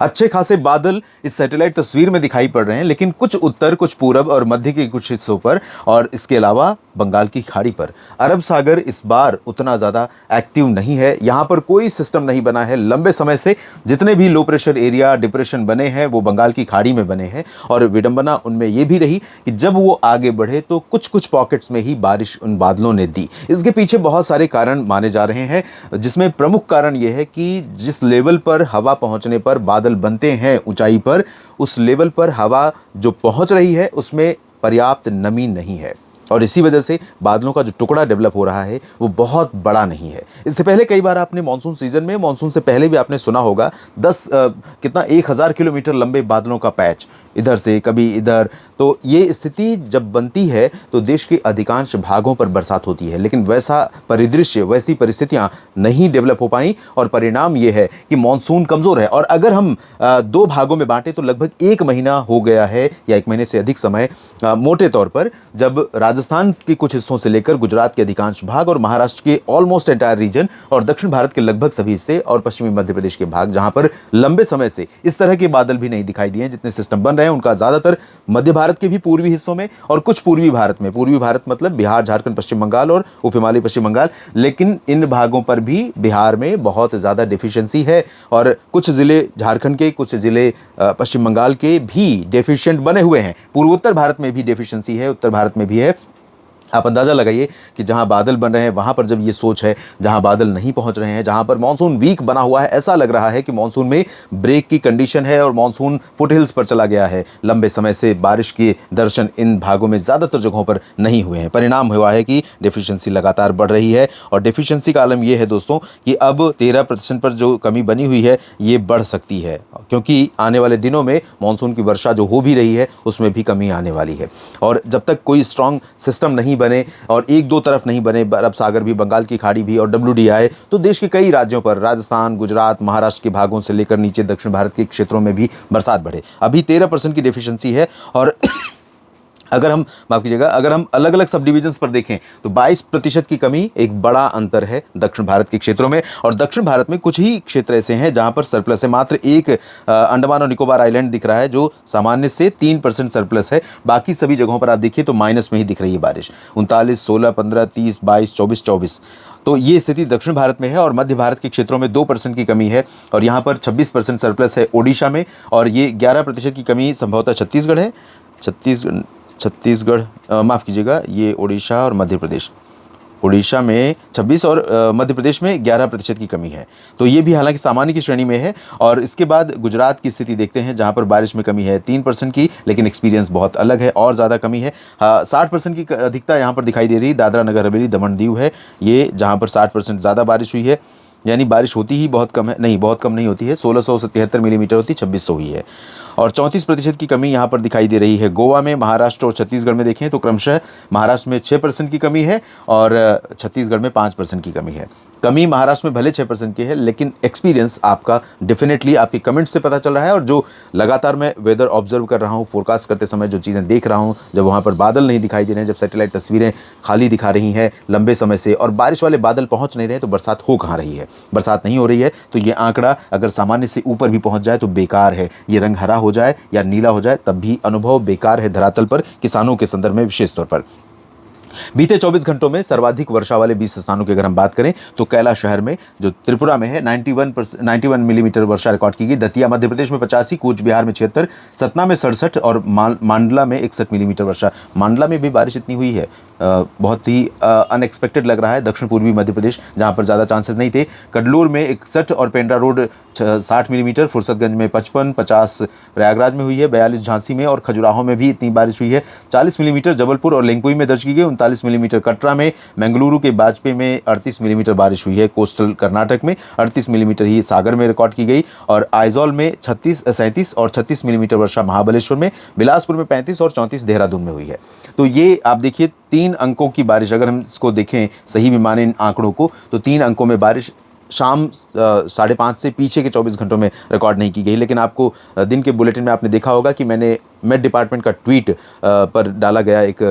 अच्छे खासे बादल इस सैटेलाइट तस्वीर में दिखाई पड़ रहे हैं, लेकिन कुछ उत्तर, कुछ पूरब और मध्य के कुछ हिस्सों पर और इसके अलावा बंगाल की खाड़ी पर। अरब सागर इस बार उतना ज़्यादा एक्टिव नहीं है, यहाँ पर कोई सिस्टम नहीं बना है लंबे समय से। जितने भी लो प्रेशर एरिया, डिप्रेशन बने हैं वो बंगाल की खाड़ी में बने हैं और विडंबना उनमें ये भी रही कि जब वो आगे बढ़े तो कुछ कुछ पॉकेट्स में ही बारिश उन बादलों ने दी। इसके पीछे बहुत सारे कारण माने जा रहे हैं, जिसमें प्रमुख कारण ये है कि जिस लेवल पर हवा पहुंचने पर बादल बनते हैं ऊंचाई पर, उस लेवल पर हवा जो पहुंच रही है उसमें पर्याप्त नमी नहीं है और इसी वजह से बादलों का जो टुकड़ा डेवलप हो रहा है वो बहुत बड़ा नहीं है। इससे पहले कई बार आपने मानसून सीजन में, मानसून से पहले भी आपने सुना होगा 1000 किलोमीटर लंबे बादलों का पैच, इधर से कभी इधर। तो ये स्थिति जब बनती है तो देश के अधिकांश भागों पर बरसात होती है, लेकिन वैसा परिदृश्य, वैसी परिस्थितियां नहीं डेवलप हो पाई और परिणाम ये है कि मानसून कमज़ोर है। और अगर हम दो भागों में बांटें तो लगभग 1 महीना हो गया है या 1 महीने से अधिक समय मोटे तौर पर, जब राजस्थान के कुछ हिस्सों से लेकर गुजरात के अधिकांश भाग और महाराष्ट्र के ऑलमोस्ट एंटायर रीजन और दक्षिण भारत के लगभग सभी हिस्से और पश्चिमी मध्य प्रदेश के भाग, जहां पर लंबे समय से इस तरह के बादल भी नहीं दिखाई दिए, जितने सिस्टम बन रहे हैं उनका ज़्यादातर मध्य भारत के भी पूर्वी हिस्सों में और कुछ पूर्वी भारत में, पूर्वी भारत मतलब बिहार, झारखंड, पश्चिम बंगाल और उप हिमालय पश्चिम बंगाल। लेकिन इन भागों पर भी बिहार में बहुत ज़्यादा डिफिशियंसी है और कुछ ज़िले झारखंड के, कुछ ज़िले पश्चिम बंगाल के भी डेफिशिएंट बने हुए हैं। पूर्वोत्तर भारत में भी डेफिशिएंसी है, उत्तर भारत में भी है। आप अंदाज़ा लगाइए कि जहां बादल बन रहे हैं वहां पर जब ये सोच है, जहां बादल नहीं पहुंच रहे हैं, जहां पर मानसून वीक बना हुआ है, ऐसा लग रहा है कि मानसून में ब्रेक की कंडीशन है और मानसून फुटहिल्स पर चला गया है। लंबे समय से बारिश के दर्शन इन भागों में ज़्यादातर जगहों पर नहीं हुए हैं। परिणाम हुआ है कि डेफिशिएंसी लगातार बढ़ रही है और डेफिशिएंसी का आलम यह है दोस्तों कि अब 13% पर जो कमी बनी हुई है ये बढ़ सकती है, क्योंकि आने वाले दिनों में मानसून की वर्षा जो हो भी रही है उसमें भी कमी आने वाली है। और जब तक कोई स्ट्रॉन्ग सिस्टम नहीं बने और एक दो तरफ नहीं बने, अरब सागर भी, बंगाल की खाड़ी भी और WDI, तो देश के कई राज्यों पर, राजस्थान, गुजरात, महाराष्ट्र के भागों से लेकर नीचे दक्षिण भारत के क्षेत्रों में भी बरसात बढ़े। अभी 13% की डेफिशिएंसी है और अगर हम, माफ कीजिएगा, अगर हम अलग अलग सब डिविजन्स पर देखें तो 22% की कमी एक बड़ा अंतर है दक्षिण भारत के क्षेत्रों में। और दक्षिण भारत में कुछ ही क्षेत्र ऐसे हैं जहां पर सरप्लस है। मात्र एक अंडमान और निकोबार आइलैंड दिख रहा है जो सामान्य से 3% सरप्लस है। बाकी सभी जगहों पर आप देखिए तो माइनस में ही दिख रही है बारिश। 39, 16, 15, 30, 22, 24, 24। तो ये स्थिति दक्षिण भारत में है और मध्य भारत के क्षेत्रों में 2% की कमी है और यहाँ पर 26% सरप्लस है ओडिशा में और ये 11% की कमी संभवतः छत्तीसगढ़ है। छत्तीसगढ़, माफ़ कीजिएगा, ये ओडिशा और मध्य प्रदेश। ओडिशा में 26 और मध्य प्रदेश में 11% की कमी है। तो ये भी हालांकि सामान्य की श्रेणी में है। और इसके बाद गुजरात की स्थिति देखते हैं जहां पर बारिश में कमी है 3% की, लेकिन एक्सपीरियंस बहुत अलग है और ज़्यादा कमी है। 60% की अधिकता यहाँ पर दिखाई दे रही। दादरा नगर हवेली, दमन दीव है ये, जहाँ पर 60% ज़्यादा बारिश हुई है। यानी बारिश होती ही बहुत कम है, नहीं बहुत कम नहीं होती है, 1673 मिलीमीटर होती, 2600 हुई है। और 34% की कमी यहाँ पर दिखाई दे रही है गोवा में, महाराष्ट्र और छत्तीसगढ़ में देखें तो क्रमशः महाराष्ट्र में 6% की कमी है और छत्तीसगढ़ में 5% की कमी है। कमी महाराष्ट्र में भले 6% की है, लेकिन एक्सपीरियंस आपका डेफिनेटली आपके कमेंट से पता चल रहा है और जो लगातार मैं वेदर ऑब्जर्व कर रहा हूँ, फोरकास्ट करते समय जो चीज़ें देख रहा हूँ, जब वहाँ पर बादल नहीं दिखाई दे रहे हैं, जब सैटेलाइट तस्वीरें खाली दिखा रही हैं लंबे समय से और बारिश वाले बादल पहुँच नहीं रहे, तो बरसात हो कहाँ रही है? बरसात नहीं हो रही है। तो ये आंकड़ा अगर सामान्य से ऊपर भी पहुँच जाए तो बेकार है। ये रंग हरा हो जाए या नीला हो जाए तब भी अनुभव बेकार है धरातल पर, किसानों के संदर्भ में विशेष तौर पर। बीते 24 घंटों में सर्वाधिक वर्षा वाले 20 स्थानों की अगर हम बात करें तो कैलाश शहर में जो त्रिपुरा में है 91 मिलीमीटर वर्षा रिकॉर्ड की गई। दतिया मध्य प्रदेश में 85, कूच बिहार में 76, सतना में 67 और मांडला में 61 मिलीमीटर वर्षा। मांडला में भी बारिश इतनी हुई है, बहुत ही अनएक्सपेक्टेड लग रहा है। दक्षिण पूर्वी मध्य प्रदेश जहाँ पर ज़्यादा चांसेस नहीं थे। कडलूर में 61 और पेंड्रा रोड 60 मिलीमीटर, फुर्सतगंज में 55, 50 प्रयागराज में हुई है, 42 झांसी में और खजुराहो में भी इतनी बारिश हुई है। 40 मिलीमीटर जबलपुर और लिंकुई में दर्ज की गई। 39 मिलीमीटर कटरा में, बेंगलुरु के बाजपेयी में 38 मिलीमीटर बारिश हुई है। कोस्टल कर्नाटक में 38 मिलीमीटर ही सागर में रिकॉर्ड की गई और आइजॉल में 37 और 36 मिलीमीटर वर्षा महाबलेश्वर में, बिलासपुर में 35 और 34 देहरादून में हुई है। तो ये आप देखिए 3 अंकों की बारिश, अगर हम इसको देखें सही भी माने इन आंकड़ों को, तो 3 अंकों में बारिश शाम 5:30 से पीछे के 24 घंटों में रिकॉर्ड नहीं की गई। लेकिन आपको दिन के बुलेटिन में आपने देखा होगा कि मैंने मेट डिपार्टमेंट का ट्वीट पर डाला गया एक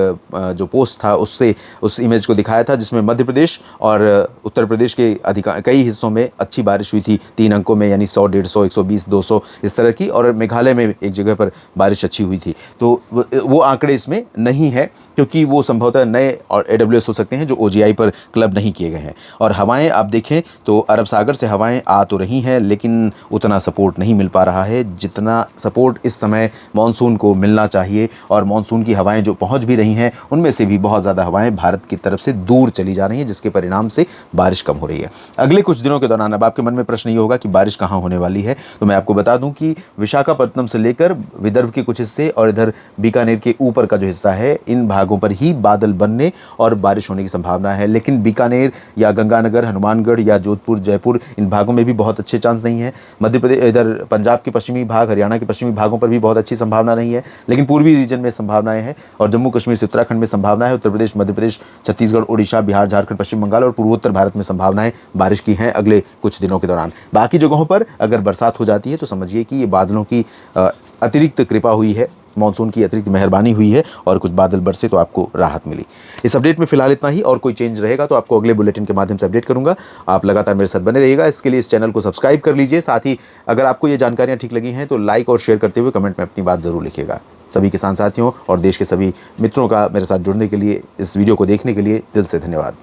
जो पोस्ट था उससे उस इमेज को दिखाया था, जिसमें मध्य प्रदेश और उत्तर प्रदेश के कई हिस्सों में अच्छी बारिश हुई थी 3 अंकों में, यानी 100, 150, 120, 200 इस तरह की, और मेघालय में एक जगह पर बारिश अच्छी हुई थी। तो वो आंकड़े इसमें नहीं है, क्योंकि वो संभवतः नए और AWS हो सकते हैं जो OGI पर क्लब नहीं किए गए हैं। और हवाएं आप देखें तो अरब सागर से हवाएं आ तो रही हैं, लेकिन उतना सपोर्ट नहीं मिल पा रहा है जितना सपोर्ट इस समय मानसून को मिलना चाहिए। और मानसून की हवाएं जो पहुंच भी रही हैं उनमें से भी बहुत ज़्यादा हवाएं भारत की तरफ से दूर चली जा रही हैं, जिसके परिणाम से बारिश कम हो रही है। अगले कुछ दिनों के दौरान अब आपके मन में प्रश्न ये होगा कि बारिश कहाँ होने वाली है, तो मैं आपको बता दूं कि विशाखापट्टनम से लेकर विदर्भ के कुछ हिस्से और इधर बीकानेर के ऊपर का जो हिस्सा है, इन भागों पर ही बादल बनने और बारिश होने की संभावना है। लेकिन बीकानेर या गंगानगर, हनुमानगढ़ या जोधपुर, जयपुर, इन भागों में भी बहुत अच्छे चांस नहीं है। मध्य प्रदेश, इधर पंजाब के पश्चिमी भाग, हरियाणा के पश्चिमी भागों पर भी बहुत अच्छी संभावना नहीं है, लेकिन पूर्वी रीजन में संभावनाएं हैं। और जम्मू कश्मीर से उत्तराखंड में संभावना है। उत्तर प्रदेश, मध्य प्रदेश, छत्तीसगढ़, उड़ीसा, बिहार, झारखंड, पश्चिम बंगाल और पूर्वोत्तर भारत में संभावनाएं बारिश की हैं अगले कुछ दिनों के दौरान। बाकी जगहों पर अगर बरसात हो जाती है तो समझिए कि ये बादलों की अतिरिक्त कृपा हुई है, मानसून की अतिरिक्त मेहरबानी हुई है और कुछ बादल बरसे तो आपको राहत मिली। इस अपडेट में फिलहाल इतना ही, और कोई चेंज रहेगा तो आपको अगले बुलेटिन के माध्यम से अपडेट करूंगा। आप लगातार मेरे साथ बने रहिएगा। इसके लिए इस चैनल को सब्सक्राइब कर लीजिए। साथ ही अगर आपको ये जानकारियां ठीक लगी हैं तो लाइक और शेयर करते हुए कमेंट में अपनी बात जरूर लिखिएगा। सभी किसान साथियों और देश के सभी मित्रों का मेरे साथ जुड़ने के लिए, इस वीडियो को देखने के लिए दिल से धन्यवाद।